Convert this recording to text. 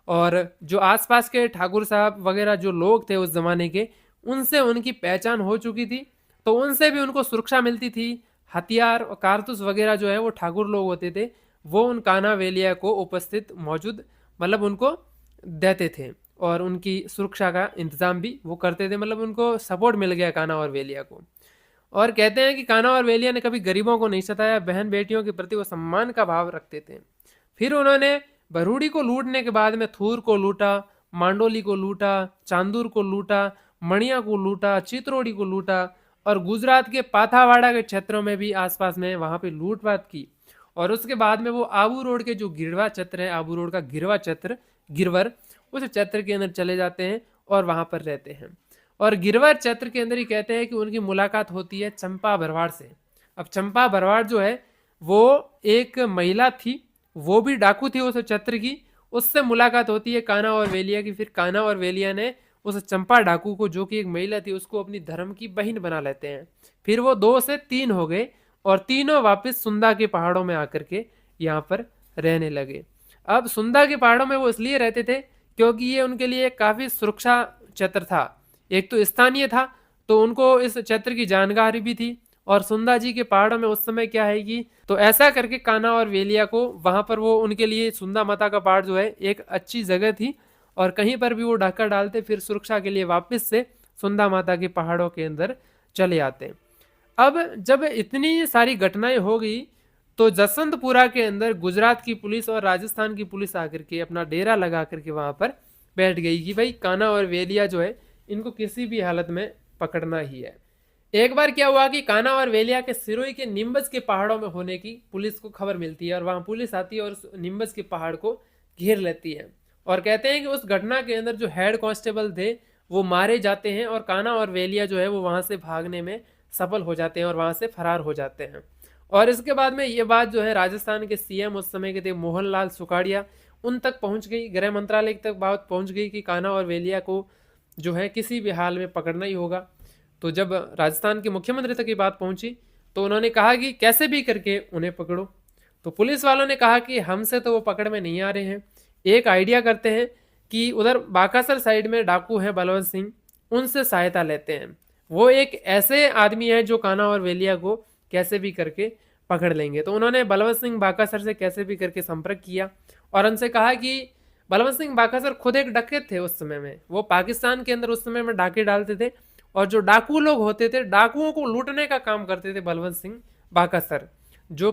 और जो आसपास के ठाकुर साहब वगैरह जो लोग थे उस जमाने के, उनसे उनकी पहचान हो चुकी थी, तो उनसे भी उनको सुरक्षा मिलती थी। हथियार और कारतूस वगैरह जो है वो ठाकुर लोग होते थे, वो उन कान्हा वेलिया को उपस्थित मौजूद मतलब उनको देते थे और उनकी सुरक्षा का इंतजाम भी वो करते थे, मतलब उनको सपोर्ट मिल गया कान्हा और वेलिया को। और कहते हैं कि कान्हा और वेलिया ने कभी गरीबों को नहीं सताया, बहन बेटियों के प्रति वो सम्मान का भाव रखते थे। फिर उन्होंने भरूडी को लूटने के बाद में थूर को लूटा, मांडोली को लूटा, चांदूर को लूटा, मणिया को लूटा, चित्रोड़ी को लूटा और गुजरात के पाथावाड़ा के क्षेत्रों में भी आसपास में वहां पे लूटपाट की। और उसके बाद में वो आबू रोड के जो गिरवा क्षेत्र है, आबू रोड का गिरवा क्षेत्र, गिरवर, उस क्षेत्र के अंदर चले जाते हैं और वहां पर रहते हैं। और गिरवर क्षेत्र के अंदर ही कहते हैं कि उनकी मुलाकात होती है चंपा भरवाड़ से। अब चंपा भरवाड़ जो है वो एक महिला थी, वो भी डाकू थी उस क्षेत्र की, उससे मुलाकात होती है कान्हा और वेलिया की। फिर कान्हा और वेलिया ने उस चंपा डाकू को, जो कि एक महिला थी, उसको अपनी धर्म की बहन बना लेते हैं। फिर वो 2 से 3 हो गए और तीनों वापस सुंदा के पहाड़ों में आकर के यहाँ पर रहने लगे। अब सुंदा के पहाड़ों में वो इसलिए रहते थे क्योंकि ये उनके लिए काफी सुरक्षा क्षेत्र था। एक तो स्थानीय था, तो उनको इस क्षेत्र की जानकारी भी थी। और सुंदा जी के पहाड़ों में उस समय क्या है कि, तो ऐसा करके कान्हा और वेलिया को वहां पर वो, उनके लिए सुंदा माता का पहाड़ जो है एक अच्छी जगह थी और कहीं पर भी वो डाका डालते फिर सुरक्षा के लिए वापस से सुंदा माता के पहाड़ों के अंदर चले आते। अब जब इतनी सारी घटनाएं हो गई तो जसवंतपुरा के अंदर गुजरात की पुलिस और राजस्थान की पुलिस आकर के अपना डेरा लगा करके वहां पर बैठ गई कि भाई कान्हा और वेलिया जो है इनको किसी भी हालत में पकड़ना ही है। एक बार क्या हुआ कि कान्हा और वेलिया के सिरोही के निम्बस के पहाड़ों में होने की पुलिस को खबर मिलती है और वहां पुलिस आती है और उस निम्बस के पहाड़ को घेर लेती है। और कहते हैं कि उस घटना के अंदर जो हेड कांस्टेबल थे वो मारे जाते हैं और कान्हा और वेलिया जो है वो वहां से भागने में सफल हो जाते हैं और वहां से फरार हो जाते हैं। और इसके बाद में ये बात जो है राजस्थान के सीएम उस समय के थे मोहनलाल सुखाड़िया, उन तक पहुंच गई, गृह मंत्रालय तक बात पहुंच गई कि कान्हा और वेलिया को जो है किसी भी हाल में पकड़ना ही होगा। तो जब राजस्थान के मुख्यमंत्री तक ये बात पहुंची तो उन्होंने कहा कि कैसे भी करके उन्हें पकड़ो। तो पुलिस वालों ने कहा कि हमसे तो वो पकड़ में नहीं आ रहे हैं, एक आइडिया करते हैं कि उधर बाकासर साइड में डाकू है बलवंत सिंह, उनसे सहायता लेते हैं। वो एक ऐसे आदमी है जो कान्हा और वेलिया को कैसे भी करके पकड़ लेंगे। तो उन्होंने बलवंत सिंह बाकासर से कैसे भी करके संपर्क किया और उनसे कहा कि बलवंत सिंह बाकासर खुद एक डकैत थे उस समय में, वो पाकिस्तान के अंदर उस समय में डाके डालते थे और जो डाकू लोग होते थे डाकुओं को लूटने का काम करते थे बलवंत सिंह बाकासर, जो